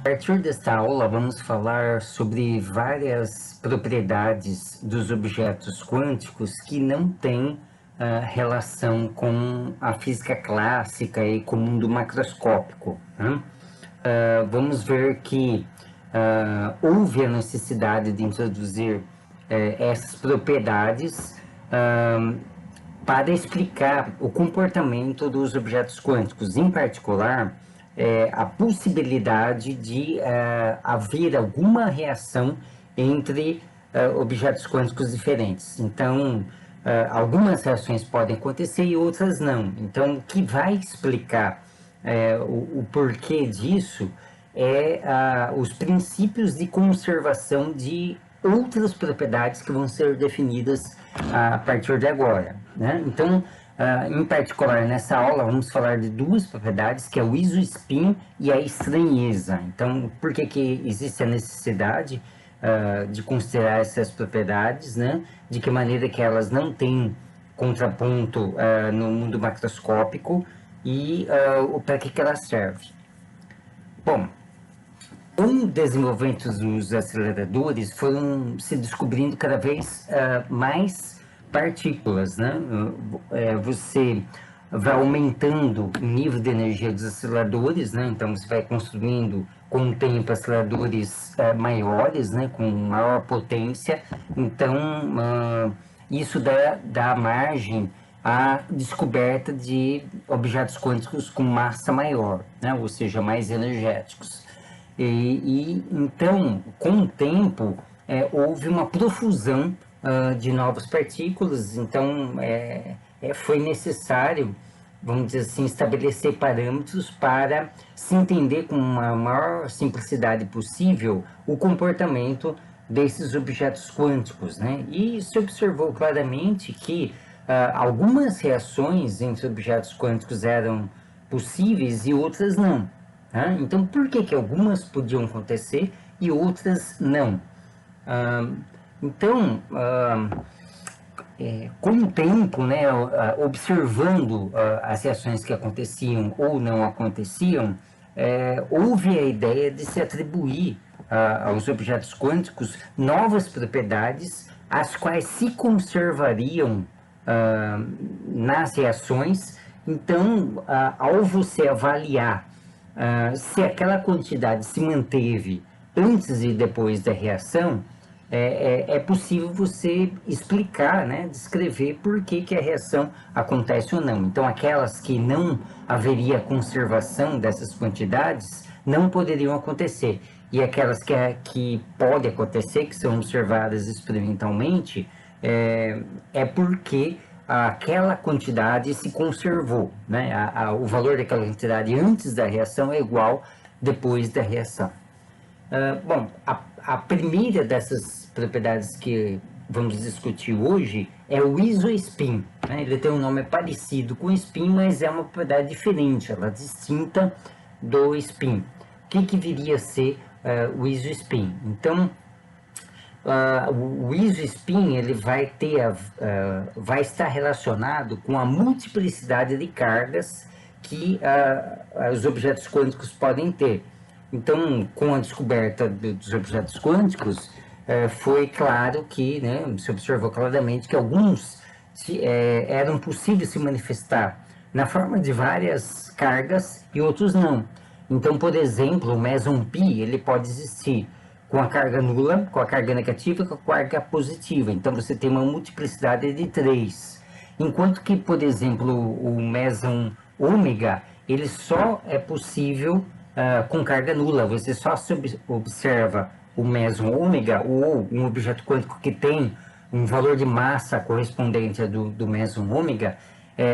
A partir desta aula, vamos falar sobre várias propriedades dos objetos quânticos que não têm relação com a física clássica e com o mundo macroscópico, né? Vamos ver que houve a necessidade de introduzir essas propriedades para explicar o comportamento dos objetos quânticos, em particular, a possibilidade de haver alguma reação entre objetos quânticos diferentes. Então, algumas reações podem acontecer e outras não. Então, o que vai explicar o porquê disso os princípios de conservação de outras propriedades que vão ser definidas a partir de agora, né? Então, em particular, nessa aula, vamos falar de duas propriedades, que é o isospin e a estranheza. Então, por que existe a necessidade de considerar essas propriedades, né? De que maneira que elas não têm contraponto no mundo macroscópico e para que elas servem. Bom, com o desenvolvimento dos aceleradores, foram se descobrindo cada vez mais partículas, né? Você vai aumentando o nível de energia dos aceleradores, né? Então, você vai construindo, com o tempo, aceleradores maiores, né? Com maior potência. Então, isso dá margem à descoberta de objetos quânticos com massa maior, né? Ou seja, mais energéticos. Então, com o tempo, houve uma profusão de novas partículas, então foi necessário, vamos dizer assim, estabelecer parâmetros para se entender com uma maior simplicidade possível o comportamento desses objetos quânticos, né? E se observou claramente que algumas reações entre objetos quânticos eram possíveis e outras não. Então, por que algumas podiam acontecer e outras não? Então, com o tempo, né, observando as reações que aconteciam ou não aconteciam, houve a ideia de se atribuir aos objetos quânticos novas propriedades, as quais se conservariam nas reações. Então, ao você avaliar se aquela quantidade se manteve antes e depois da reação, é possível você explicar, né, descrever por que a reação acontece ou não. Então, aquelas que não haveria conservação dessas quantidades não poderiam acontecer. E aquelas que podem acontecer, que são observadas experimentalmente, porque aquela quantidade se conservou, né? O valor daquela quantidade antes da reação é igual depois da reação. Bom, a primeira dessas propriedades que vamos discutir hoje é o isospin, né? Ele tem um nome parecido com o spin, mas é uma propriedade diferente, ela é distinta do spin. O que viria a ser o isospin? Então, o isospin ele vai estar relacionado com a multiplicidade de cargas que os objetos quânticos podem ter. Então, com a descoberta dos objetos quânticos, foi claro que, né, se observou claramente que alguns eram possíveis se manifestar na forma de várias cargas e outros não. Então, por exemplo, o meson pi ele pode existir com a carga nula, com a carga negativa e com a carga positiva. Então, você tem uma multiplicidade de 3. Enquanto que, por exemplo, o meson ômega, ele só é possível com carga nula. Você só observa o meson ômega ou um objeto quântico que tem um valor de massa correspondente do meson ômega,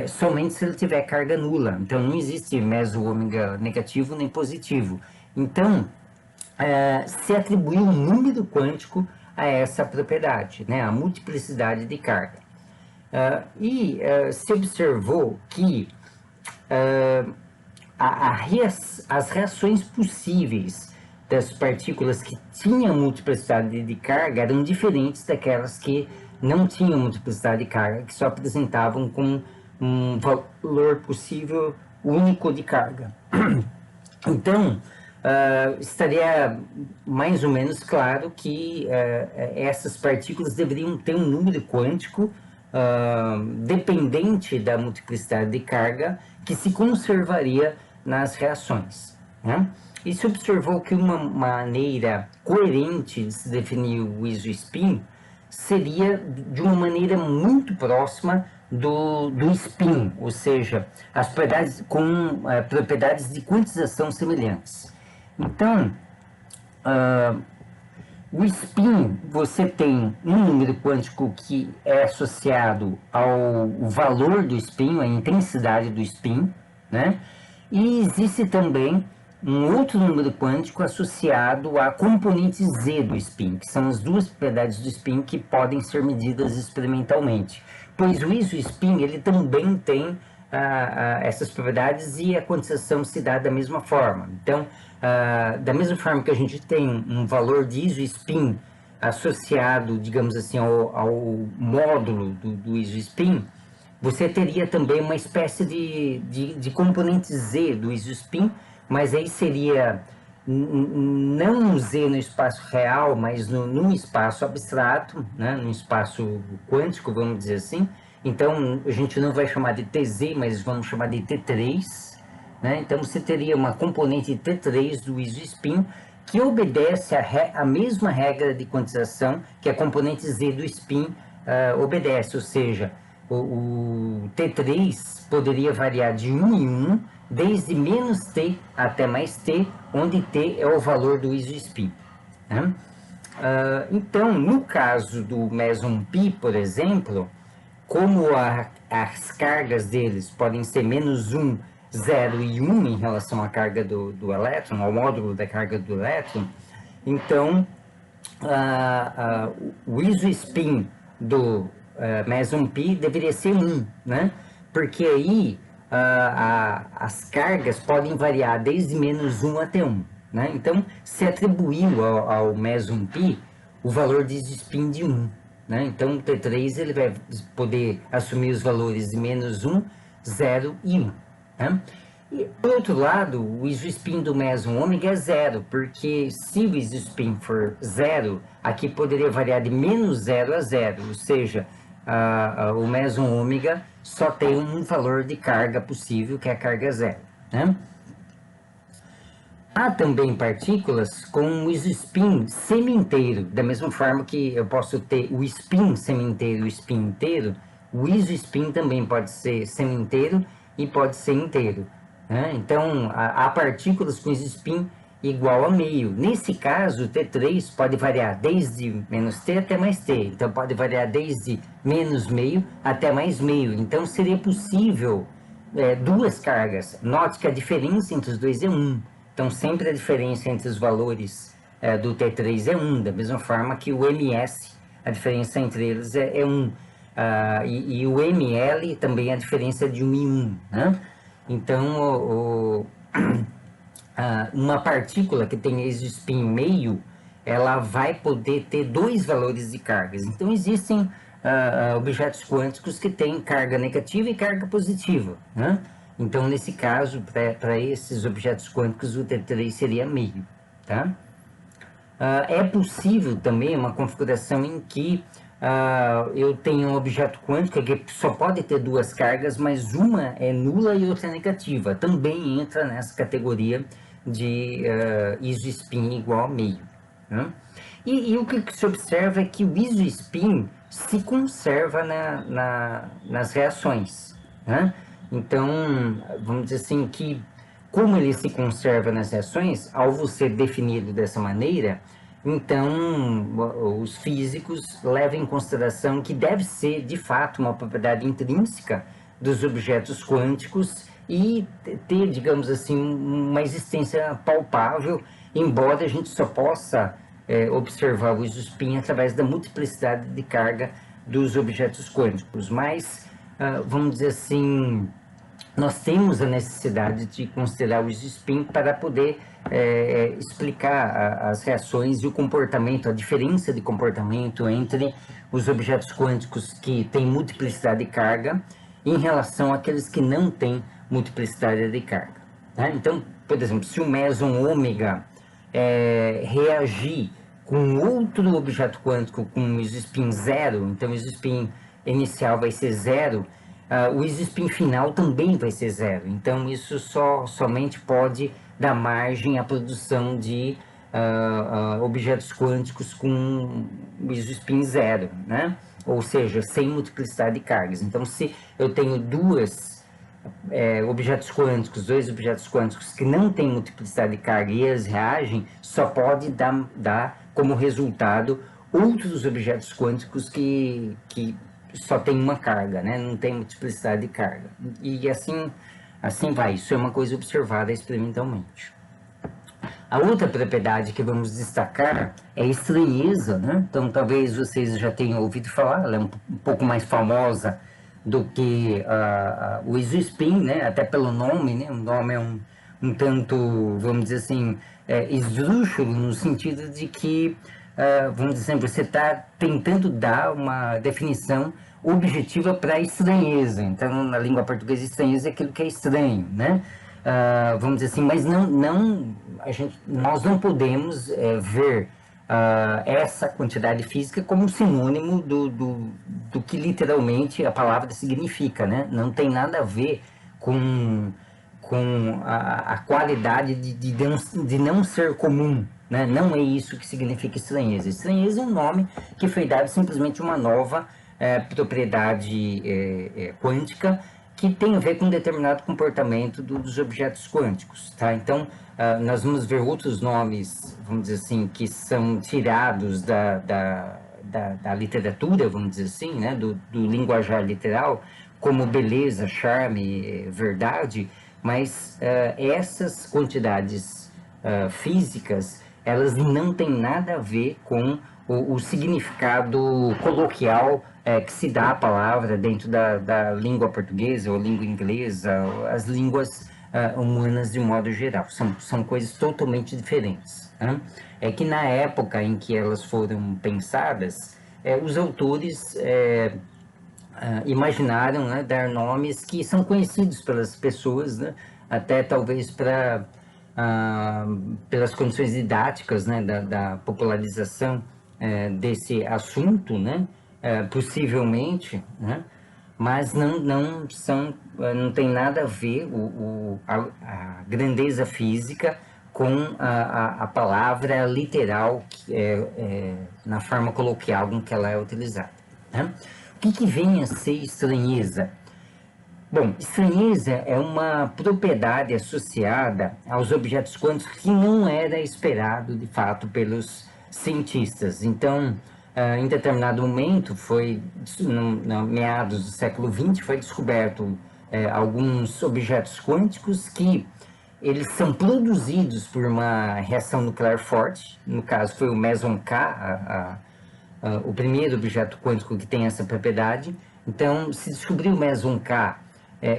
somente se ele tiver carga nula. Então, não existe meson ômega negativo nem positivo. Então, se atribuiu um número quântico a essa propriedade, né, a multiplicidade de carga. Se observou que as reações possíveis das partículas que tinham multiplicidade de carga eram diferentes daquelas que não tinham multiplicidade de carga, que só apresentavam com um valor possível único de carga. Então, estaria mais ou menos claro que essas partículas deveriam ter um número quântico dependente da multiplicidade de carga que se conservaria nas reações, né? E se observou que uma maneira coerente de se definir o isospin seria de uma maneira muito próxima do spin, ou seja, as propriedades com propriedades de quantização semelhantes. Então, o spin, você tem um número quântico que é associado ao valor do spin, à intensidade do spin, né? E existe também um outro número quântico associado à componente Z do spin, que são as duas propriedades do spin que podem ser medidas experimentalmente. Pois o isospin, ele também tem essas propriedades e a quantização se dá da mesma forma. Então, da mesma forma que a gente tem um valor de isospin associado, digamos assim, ao módulo do isospin, você teria também uma espécie de componente Z do isospin, mas aí seria não um Z no espaço real, mas num espaço abstrato, né, num espaço quântico, vamos dizer assim. Então, a gente não vai chamar de TZ, mas vamos chamar de T3, né? Então, você teria uma componente T3 do isospin que obedece a mesma regra de quantização que a componente Z do spin obedece, ou seja, o T3 poderia variar de 1 em 1, desde menos T até mais T, onde T é o valor do isospin, né? Então, no caso do meson π, por exemplo, como as cargas deles podem ser menos 1, 0 e 1 em relação à carga do elétron, ao módulo da carga do elétron, então o isospin do meson π deveria ser 1, né? Porque aí as cargas podem variar desde menos 1 até 1, né? Então, se atribuiu ao meson π o valor de isospin de 1. Né? Então, o T3 ele vai poder assumir os valores de menos 1, 0 e 1. Né? E, por outro lado, o isospin do meson ômega é 0, porque se o isospin for 0, aqui poderia variar de menos 0 a 0, ou seja, o meson ômega só tem um valor de carga possível, que é a carga 0. Né? Há também partículas com o isospin semi-inteiro, da mesma forma que eu posso ter o spin semi-inteiro e o spin inteiro, o isospin também pode ser semi-inteiro e pode ser inteiro, né? Então, há partículas com isospin igual a meio. Nesse caso, o T3 pode variar desde menos T até mais T, então pode variar desde menos meio até mais meio. Então, seria possível duas cargas. Note que a diferença entre os dois é 1. Então, sempre a diferença entre os valores do T3 é 1, da mesma forma que o MS, a diferença entre eles é 1. E o ML também a diferença é de 1 em 1. Né? Então, uma partícula que tem isospin meio, ela vai poder ter dois valores de cargas. Então, existem objetos quânticos que têm carga negativa e carga positiva, né? Então, nesse caso, para esses objetos quânticos, o T3 seria meio, tá? É possível também uma configuração em que eu tenho um objeto quântico que só pode ter duas cargas, mas uma é nula e outra é negativa. Também entra nessa categoria de isospin igual a meio, né? E o que se observa é que o isospin se conserva nas reações, né? Então, vamos dizer assim que, como ele se conserva nas reações, ao você definido dessa maneira, então os físicos levam em consideração que deve ser, de fato, uma propriedade intrínseca dos objetos quânticos e ter, digamos assim, uma existência palpável, embora a gente só possa observar o isospin através da multiplicidade de carga dos objetos quânticos. Mas, vamos dizer assim, nós temos a necessidade de considerar o isospin para poder explicar as reações e o comportamento, a diferença de comportamento entre os objetos quânticos que têm multiplicidade de carga em relação àqueles que não têm multiplicidade de carga. Tá? Então, por exemplo, se o meson ômega reagir com outro objeto quântico com isospin zero, então o isospin inicial vai ser zero, o isospin final também vai ser zero. Então isso somente pode dar margem à produção de objetos quânticos com isospin zero, né? Ou seja, sem multiplicidade de cargas. Então, se eu tenho dois objetos quânticos, dois objetos quânticos que não têm multiplicidade de carga e eles reagem, só pode dar como resultado outros objetos quânticos que só tem uma carga, né? Não tem multiplicidade de carga. E assim vai. Isso é uma coisa observada experimentalmente. A outra propriedade que vamos destacar é a estranheza, né? Então, talvez vocês já tenham ouvido falar, ela é um pouco mais famosa do que o isospin, né? Até pelo nome, né? O nome é um tanto, vamos dizer assim, esdrúxulo, no sentido de que, vamos dizer assim, você está tentando dar uma definição objetiva para a estranheza. Então, na língua portuguesa, estranheza é aquilo que é estranho, né? Vamos dizer assim, mas nós não podemos ver essa quantidade física como sinônimo do que literalmente a palavra significa, né? Não tem nada a ver com a qualidade de não ser comum, né? Não é isso que significa estranheza. Estranheza é um nome que foi dado simplesmente uma nova propriedade quântica que tem a ver com um determinado comportamento dos objetos quânticos, tá? Então, nós vamos ver outros nomes, vamos dizer assim, que são tirados da literatura, vamos dizer assim, né? Do linguajar literal, como beleza, charme, verdade, mas essas quantidades físicas, elas não têm nada a ver com o significado coloquial que se dá à palavra dentro da língua portuguesa ou língua inglesa, as línguas humanas de modo geral. São coisas totalmente diferentes, né? É que na época em que elas foram pensadas, os autores imaginaram, né, dar nomes que são conhecidos pelas pessoas, né, até talvez pelas condições didáticas, né, da popularização desse assunto, né, possivelmente, né, mas não tem nada a ver a grandeza física com a palavra literal na forma coloquial com que ela é utilizada, né? O que vem a ser estranheza? Bom, estranheza é uma propriedade associada aos objetos quânticos que não era esperado, de fato, pelos cientistas. Então, em determinado momento, no meados do século XX, foi descoberto alguns objetos quânticos que eles são produzidos por uma reação nuclear forte. No caso, foi o meson K, o primeiro objeto quântico que tem essa propriedade. Então, se descobriu o meson K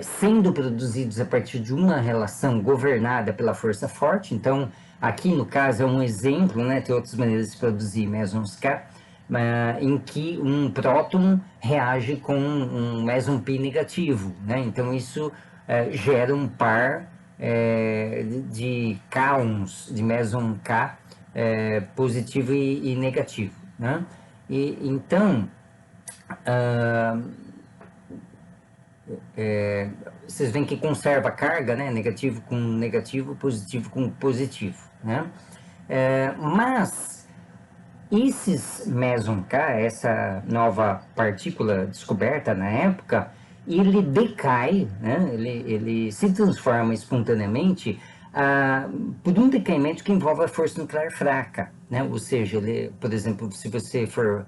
sendo produzidos a partir de uma relação governada pela força forte. Então, aqui no caso é um exemplo, né, tem outras maneiras de produzir mesons K, em que um próton reage com um meson P negativo, né? Então, isso gera um par de K-ons, de meson K positivo e negativo, né? E então vocês veem que conserva a carga, né? Negativo com negativo, positivo com positivo, né? Mas esses meson K, essa nova partícula descoberta na época, ele decai, né? Ele se transforma espontaneamente por um decaimento que envolve a força nuclear fraca, né? Ou seja, por exemplo, se você for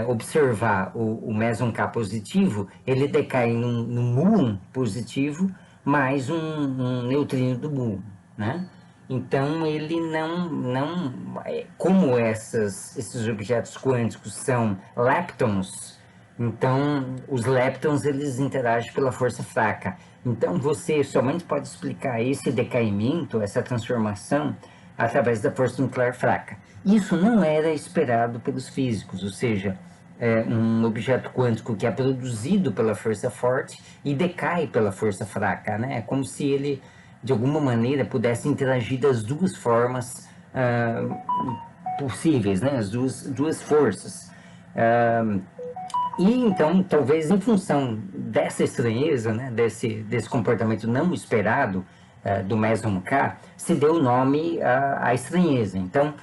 observar o meson K positivo, ele decai no muon positivo mais um neutrino do muon, né? Então, ele como esses objetos quânticos são leptons, então os leptons eles interagem pela força fraca. Então, você somente pode explicar esse decaimento, essa transformação, através da força nuclear fraca. Isso não era esperado pelos físicos, ou seja, um objeto quântico que é produzido pela força forte e decai pela força fraca, né? É como se ele de alguma maneira, pudesse interagir das duas formas possíveis, né? As duas forças. E então, talvez em função dessa estranheza, né, desse comportamento não esperado do meson K, se deu o nome à estranheza. Então,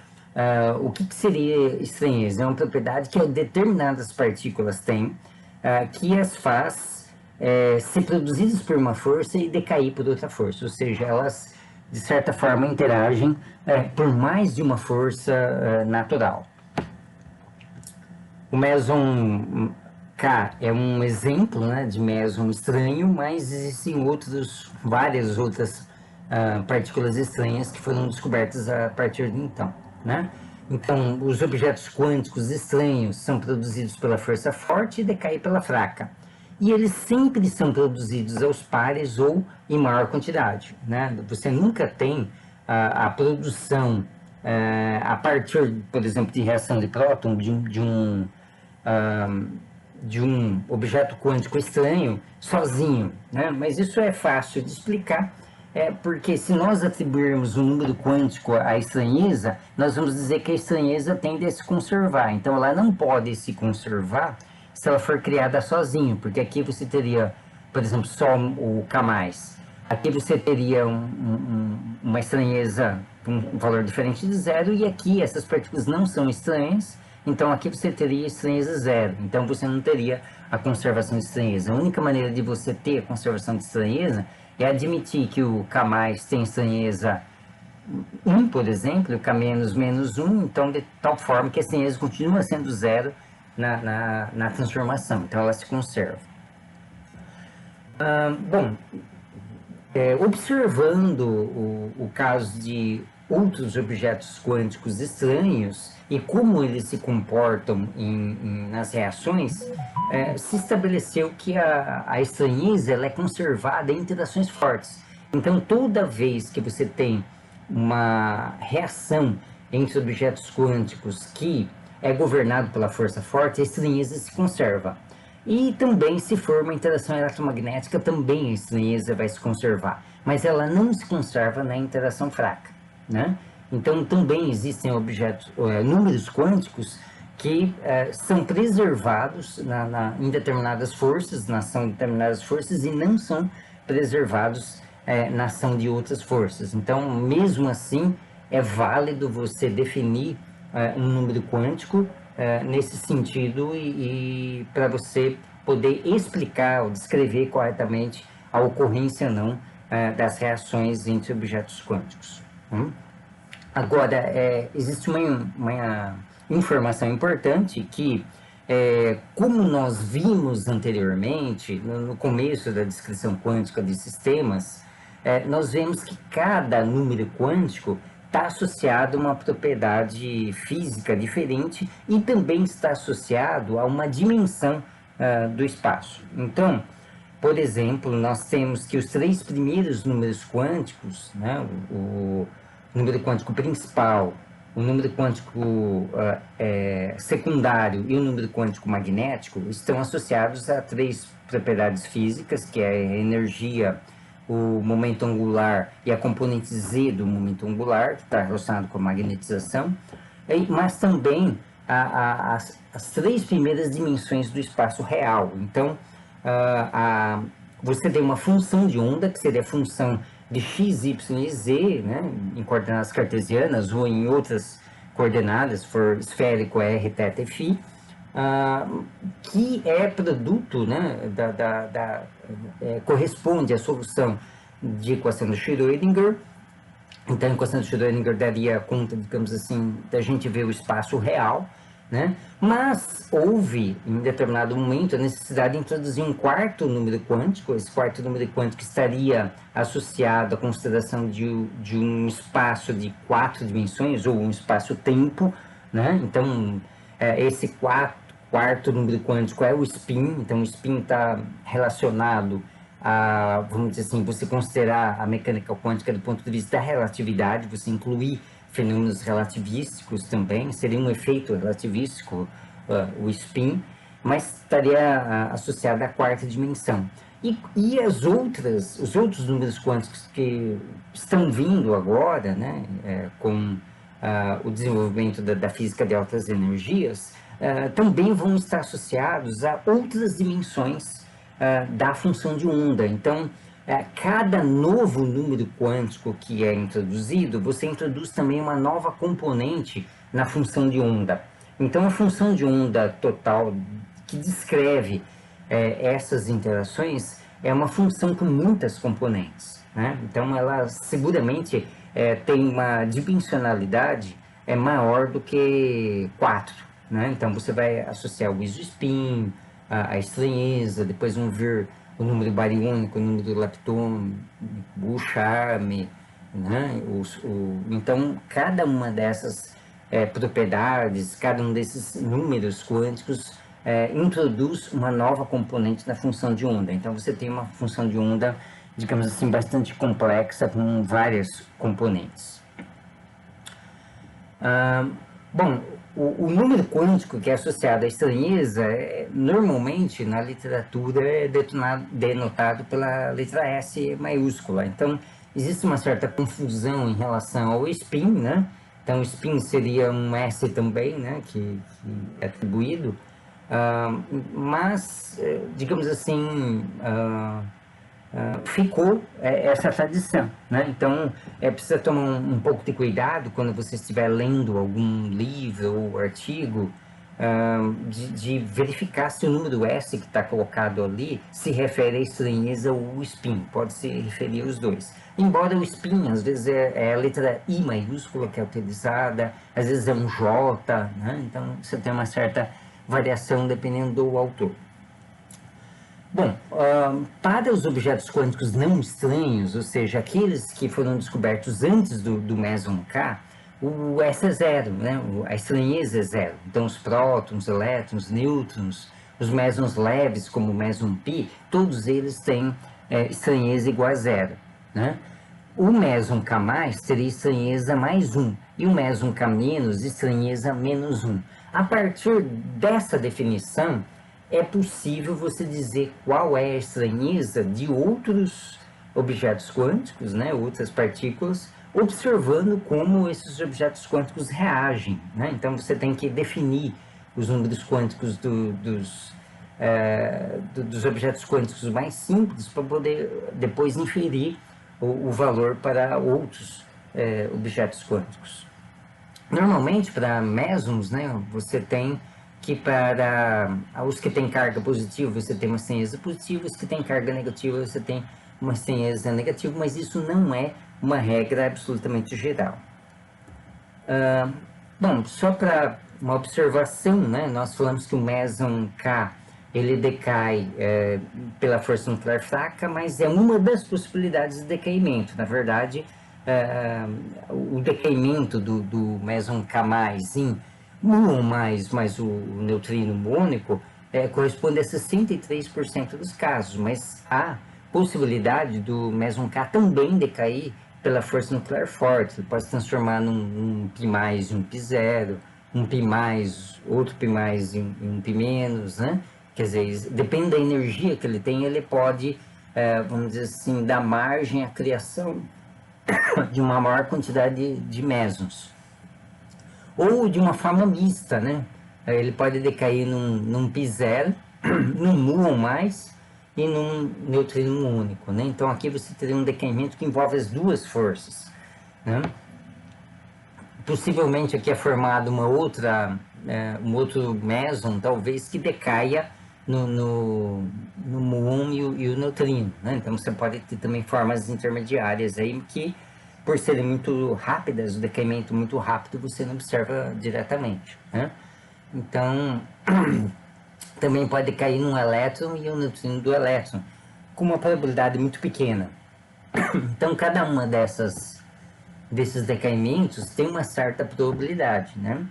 o que seria estranheza? É uma propriedade que determinadas partículas têm, que as faz ser produzidas por uma força e decair por outra força. Ou seja, elas, de certa forma, interagem por mais de uma força natural. O meson K é um exemplo, né, de meson estranho, mas existem várias outras partículas estranhas que foram descobertas a partir de então, né? Então, os objetos quânticos estranhos são produzidos pela força forte e decaem pela fraca. E eles sempre são produzidos aos pares ou em maior quantidade, né? Você nunca tem a produção a partir, por exemplo, de reação de próton de um objeto quântico estranho sozinho, né? Mas isso é fácil de explicar, porque se nós atribuirmos um número quântico à estranheza, nós vamos dizer que a estranheza tende a se conservar. Então, ela não pode se conservar se ela for criada sozinho, porque aqui você teria, por exemplo, só o K+. Aqui você teria uma estranheza com um valor diferente de zero, e aqui essas partículas não são estranhas, então aqui você teria estranheza zero, então você não teria a conservação de estranheza. A única maneira de você ter a conservação de estranheza é admitir que o K+ tem estranheza 1, por exemplo, e o K- menos 1, então de tal forma que a estranheza continua sendo zero na transformação, então ela se conserva. Bom, observando o caso de outros objetos quânticos estranhos e como eles se comportam nas reações, se estabeleceu que a estranheza ela é conservada em interações fortes. Então, toda vez que você tem uma reação entre objetos quânticos que é governado pela força forte, a estranheza se conserva. E também, se for uma interação eletromagnética, também a estranheza vai se conservar, mas ela não se conserva na interação fraca, né? Então, também existem números quânticos que são preservados em determinadas forças, na ação de determinadas forças, e não são preservados na ação de outras forças. Então, mesmo assim, é válido você definir um número quântico nesse sentido e para você poder explicar ou descrever corretamente a ocorrência ou não das reações entre objetos quânticos. Agora, existe uma informação importante que, como nós vimos anteriormente, no começo da descrição quântica de sistemas, nós vemos que cada número quântico está associado a uma propriedade física diferente e também está associado a uma dimensão do espaço. Então, por exemplo, nós temos que os 3 primeiros números quânticos, né, o número quântico principal, o número quântico secundário e o número quântico magnético estão associados a 3 propriedades físicas, que é a energia, o momento angular e a componente Z do momento angular, que está relacionado com a magnetização, mas também as 3 primeiras dimensões do espaço real. Então, você tem uma função de onda, que seria a função de x, y e z, né, em coordenadas cartesianas ou em outras coordenadas, for esférico, r, θ e φ, que é produto, né, corresponde à solução de equação de Schrödinger. Então, a equação de Schrödinger daria conta, digamos assim, da gente ver o espaço real, né? Mas houve, em determinado momento, a necessidade de introduzir um quarto número quântico. Esse quarto número quântico estaria associado à consideração de um espaço de 4 dimensões, ou um espaço-tempo, né? Então, esse quarto número quântico é o spin. Então, o spin está relacionado a, vamos dizer assim, você considerar a mecânica quântica do ponto de vista da relatividade, você incluir fenômenos relativísticos também, seria um efeito relativístico, o spin, mas estaria associado à 4ª dimensão. E os outros números quânticos que estão vindo agora, né, com o desenvolvimento da física de altas energias, também vão estar associados a outras dimensões da função de onda. Então, cada novo número quântico que é introduzido, você introduz também uma nova componente na função de onda. Então, a função de onda total que descreve essas interações é uma função com muitas componentes, né? Então, ela seguramente tem uma dimensionalidade maior do que 4, né? Então, você vai associar o isospin, a estranheza, depois vão vir o número bariônico, o número leptônico, o charme, né? Então, cada uma dessas propriedades, cada um desses números quânticos introduz uma nova componente na função de onda. Então, você tem uma função de onda, digamos assim, bastante complexa, com várias componentes. Bom, o número quântico que é associado à estranheza, normalmente na literatura é denotado pela letra S maiúscula. Então, existe uma certa confusão em relação ao spin, né? Então, o spin seria um S também, né? Que é atribuído. Mas, digamos assim, ficou essa tradição, né? Então, precisa tomar um pouco de cuidado quando você estiver lendo algum livro ou artigo, de verificar se o número S que está colocado ali se refere à estranheza ou ao spin. Pode se referir aos dois. Embora o spin, às vezes, é a letra I maiúscula que é utilizada, às vezes é um J, né? Então, você tem uma certa variação dependendo do autor. Bom, para os objetos quânticos não estranhos, ou seja, aqueles que foram descobertos antes do meson K, o S é zero, né? A estranheza é zero. Então, os prótons, elétrons, nêutrons, os mesons leves, como o meson π, todos eles têm estranheza igual a zero, né? O meson K+, teria estranheza mais 1, e o meson K-, estranheza menos 1. A partir dessa definição, é possível você dizer qual é a estranheza de outros objetos quânticos, né, outras partículas, observando como esses objetos quânticos reagem, né? Então, você tem que definir os números quânticos dos objetos quânticos mais simples para poder depois inferir o valor para outros objetos quânticos. Normalmente, para mesons, né, você tem que para os que têm carga positiva, você tem uma estranheza positiva, os que têm carga negativa, você tem uma estranheza negativa, mas isso não é uma regra absolutamente geral. Bom, só para uma observação, né, nós falamos que o meson K ele decai pela força nuclear fraca, mas é uma das possibilidades de decaimento. Na verdade, o decaimento do meson K+, em muon mais o neutrino muônico corresponde a 63% dos casos, mas há possibilidade do meson K também decair pela força nuclear forte. Ele pode se transformar num π+, um π0, um π+, outro π+, em um π-, né? Quer dizer, depende da energia que ele tem, ele pode, vamos dizer assim, dar margem à criação de uma maior quantidade de mesons. Ou de uma forma mista, né? Ele pode decair num π0, num muon+, e num neutrino único, né? Então, aqui você teria um decaimento que envolve as duas forças, né? Possivelmente aqui é formado um outro meson, talvez, que decaia no muon e o neutrino, né? Então, você pode ter também formas intermediárias aí que, por serem muito rápidas, o decaimento muito rápido, você não observa diretamente, né? Então, também pode cair num elétron e um neutrino do elétron, com uma probabilidade muito pequena. Então, cada uma desses decaimentos tem uma certa probabilidade, né?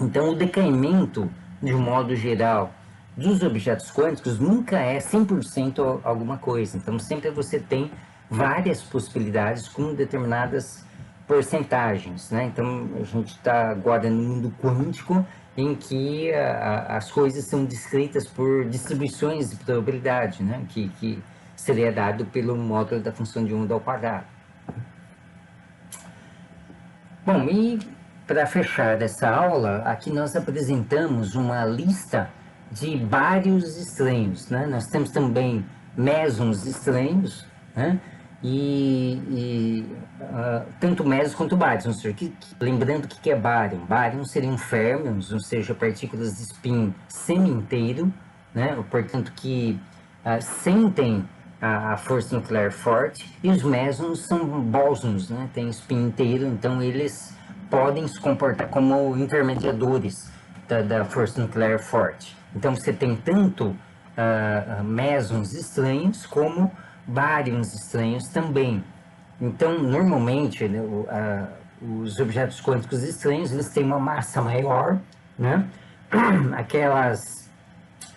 Então, o decaimento, de um modo geral, dos objetos quânticos nunca é 100% alguma coisa. Então, sempre você tem várias possibilidades com determinadas porcentagens, né? Então, a gente está agora no mundo quântico em que as coisas são descritas por distribuições de probabilidade, né? Que seria dado pelo módulo da função de onda ao quadrado. Bom, e para fechar essa aula, aqui nós apresentamos uma lista de bários estranhos, né? Nós temos também mesons estranhos, né? Tanto mesos quanto bários, ou seja, lembrando o que é bárion. Bárion seriam férmions, ou seja, partículas de spin semi-inteiro, né? Portanto, que sentem a força nuclear forte, e os mesons são bósons, né? Tem spin inteiro, então eles podem se comportar como intermediadores da força nuclear forte. Então você tem tanto mesons estranhos como baryons estranhos também. Então, normalmente, né, os objetos quânticos estranhos, eles têm uma massa maior, né?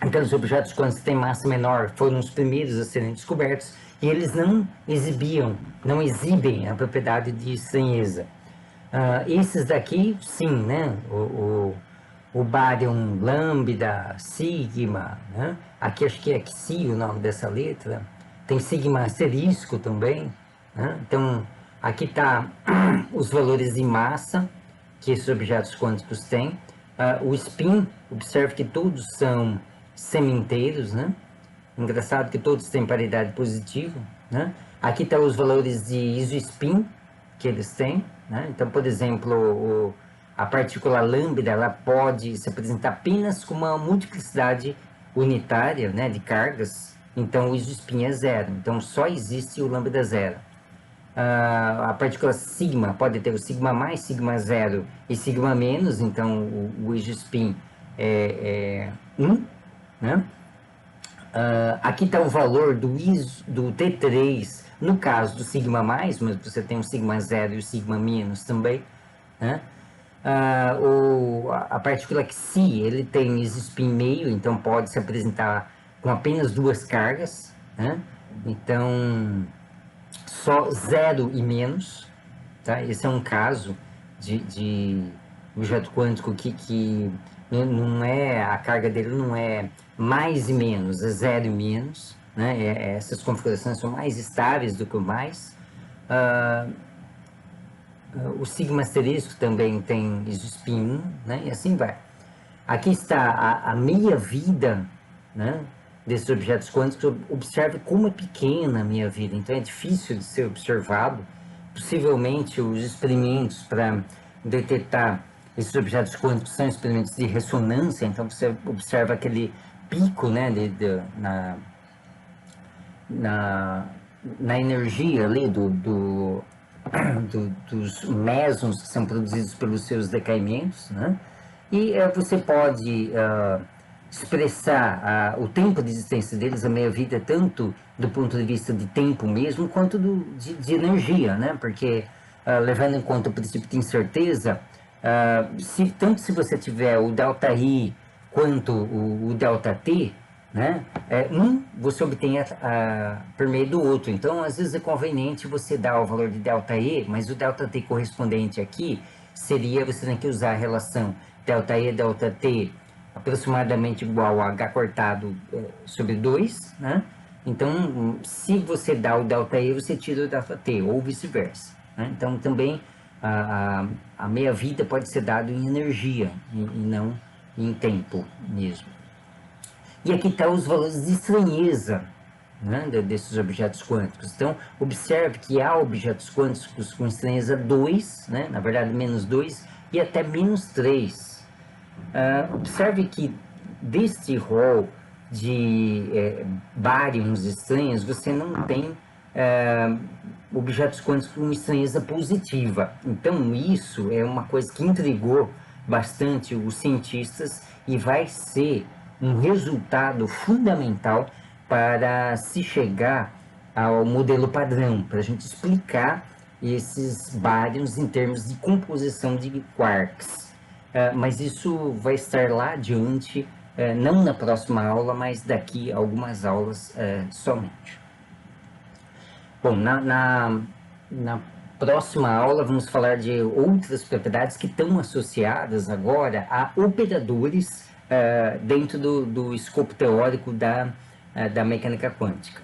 Aqueles objetos quânticos que têm massa menor foram os primeiros a serem descobertos, e eles não exibem a propriedade de estranheza. Esses daqui, sim, né? O bárion lambda, sigma, né? Aqui acho que é xi o nome dessa letra. Tem sigma asterisco também, né? Então, aqui está os valores de massa que esses objetos quânticos têm. O spin, observe que todos são semi-inteiros, né? Engraçado que todos têm paridade positiva, né? Aqui estão os valores de isospin que eles têm, né? Então, por exemplo, a partícula lambda, ela pode se apresentar apenas com uma multiplicidade unitária, né, de cargas. Então, o isospin é zero. Então, só existe o lambda zero. A partícula sigma pode ter o sigma mais, sigma zero e sigma menos. Então, o isospin é 1, né? Aqui está o valor do T3, no caso do sigma mais, mas você tem o sigma zero e o sigma menos também, né? A partícula xi, ele tem spin meio, então pode se apresentar com apenas duas cargas, né? Então, só zero e menos, tá? Esse é um caso de objeto quântico que não é, a carga dele não é mais e menos, é zero e menos, né? Essas configurações são mais estáveis do que o mais. O sigma asterisco também tem isospin 1, né? E assim vai. Aqui está a meia-vida, né, desses objetos quânticos. Observe como é pequena a meia-vida, então é difícil de ser observado. Possivelmente os experimentos para detectar esses objetos quânticos são experimentos de ressonância, então você observa aquele pico, né, na energia ali dos mesons que são produzidos pelos seus decaimentos, né? E você pode expressar o tempo de existência deles, a meia-vida, tanto do ponto de vista de tempo mesmo, quanto de energia, né? Porque, levando em conta o princípio de incerteza, tanto se você tiver o ΔI quanto o ΔT, né? Você obtém por meio do outro. Então, às vezes é conveniente você dar o valor de ΔE, mas o ΔT correspondente aqui seria, você tem que usar a relação ΔE, ΔT aproximadamente igual a H cortado sobre 2, né? Então, se você dá o ΔE, você tira o ΔT, ou vice-versa, né? Então, também a meia-vida pode ser dado em energia e não em tempo mesmo. E aqui estão os valores de estranheza, né, desses objetos quânticos. Então, observe que há objetos quânticos com estranheza 2, né, na verdade menos 2, e até menos 3. Observe que deste rol de baryons estranhos, você não tem objetos quânticos com estranheza positiva. Então, isso é uma coisa que intrigou bastante os cientistas e vai ser um resultado fundamental para se chegar ao modelo padrão, para a gente explicar esses baryons em termos de composição de quarks. Mas isso vai estar lá adiante, não na próxima aula, mas daqui a algumas aulas somente. Bom, na próxima aula vamos falar de outras propriedades que estão associadas agora a operadores dentro do escopo teórico da mecânica quântica.